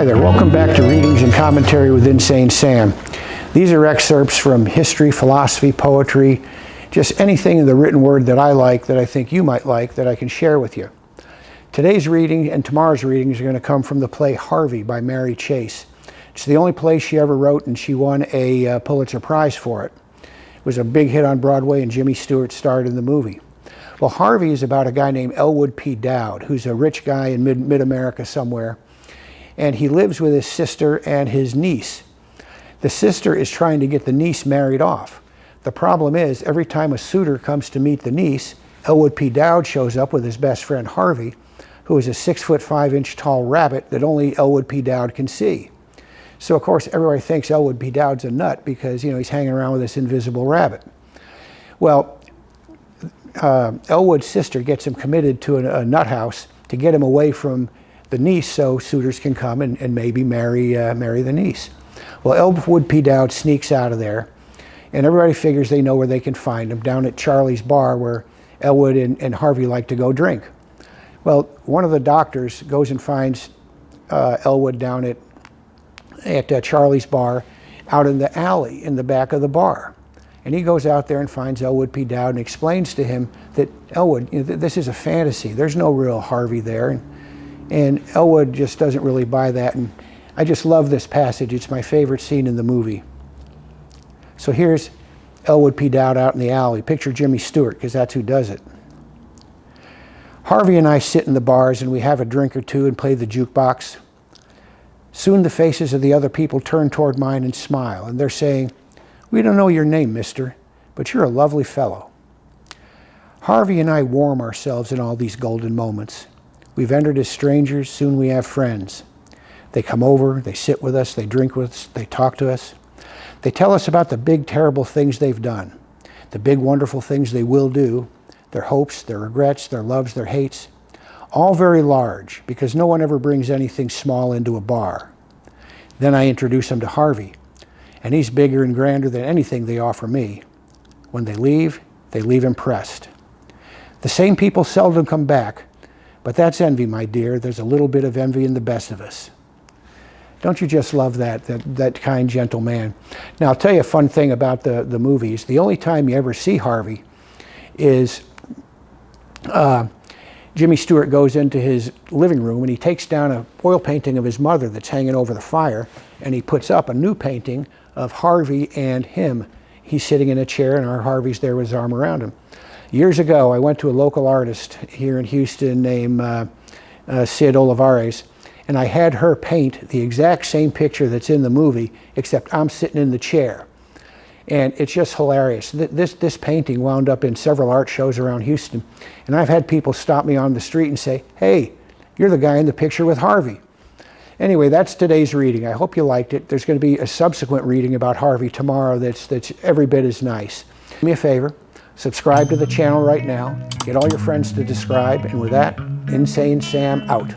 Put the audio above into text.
there, welcome back to Readings and Commentary with Insane Sam. These are excerpts from history, philosophy, poetry, just anything in the written word that I like, that I think you might like, that I can share with you. Today's reading and tomorrow's readings are going to come from the play Harvey by Mary Chase. It's the only play she ever wrote, and she won a Pulitzer Prize for it. It was a big hit on Broadway, and Jimmy Stewart starred in the movie. Well, Harvey is about a guy named Elwood P. Dowd, who's a rich guy in mid-America somewhere. And he lives with his sister and his niece. The sister is trying to get the niece married off. The problem is, every time a suitor comes to meet the niece, Elwood P. Dowd shows up with his best friend Harvey, who is a 6'5" tall rabbit that only Elwood P. Dowd can see. So of course everybody thinks Elwood P. Dowd's a nut because he's hanging around with this invisible rabbit. Well, Elwood's sister gets him committed to a nut house to get him away from the niece, so suitors can come and maybe marry the niece. Well, Elwood P. Dowd sneaks out of there, and everybody figures they know where they can find him, down at Charley's bar where Elwood and Harvey like to go drink. Well, one of the doctors goes and finds Elwood down at Charley's bar out in the alley in the back of the bar. And he goes out there and finds Elwood P. Dowd and explains to him that, Elwood, this is a fantasy. There's no real Harvey there. And Elwood just doesn't really buy that. And I just love this passage. It's my favorite scene in the movie. So here's Elwood P. Dowd out in the alley. Picture Jimmy Stewart, because that's who does it. Harvey and I sit in the bars and we have a drink or two and play the jukebox. Soon the faces of the other people turn toward mine and smile, and they're saying, "We don't know your name, mister, but you're a lovely fellow." Harvey and I warm ourselves in all these golden moments. We've entered as strangers, soon we have friends. They come over, they sit with us, they drink with us, they talk to us. They tell us about the big, terrible things they've done, the big, wonderful things they will do, their hopes, their regrets, their loves, their hates, all very large, because no one ever brings anything small into a bar. Then I introduce them to Harvey, and he's bigger and grander than anything they offer me. When they leave impressed. The same people seldom come back, but that's envy, my dear. There's a little bit of envy in the best of us. Don't you just love that kind, gentle man? Now, I'll tell you a fun thing about the movies. The only time you ever see Harvey is Jimmy Stewart goes into his living room and he takes down an oil painting of his mother that's hanging over the fire, and he puts up a new painting of Harvey and him. He's sitting in a chair and our Harvey's there with his arm around him. Years ago, I went to a local artist here in Houston named Sid Olivares, and I had her paint the exact same picture that's in the movie, except I'm sitting in the chair. And it's just hilarious. This painting wound up in several art shows around Houston, and I've had people stop me on the street and say, "Hey, you're the guy in the picture with Harvey." Anyway, that's today's reading. I hope you liked it. There's going to be a subsequent reading about Harvey tomorrow that's every bit as nice. Do me a favor. Subscribe to the channel right now. Get all your friends to subscribe. And with that, Insane Sam out.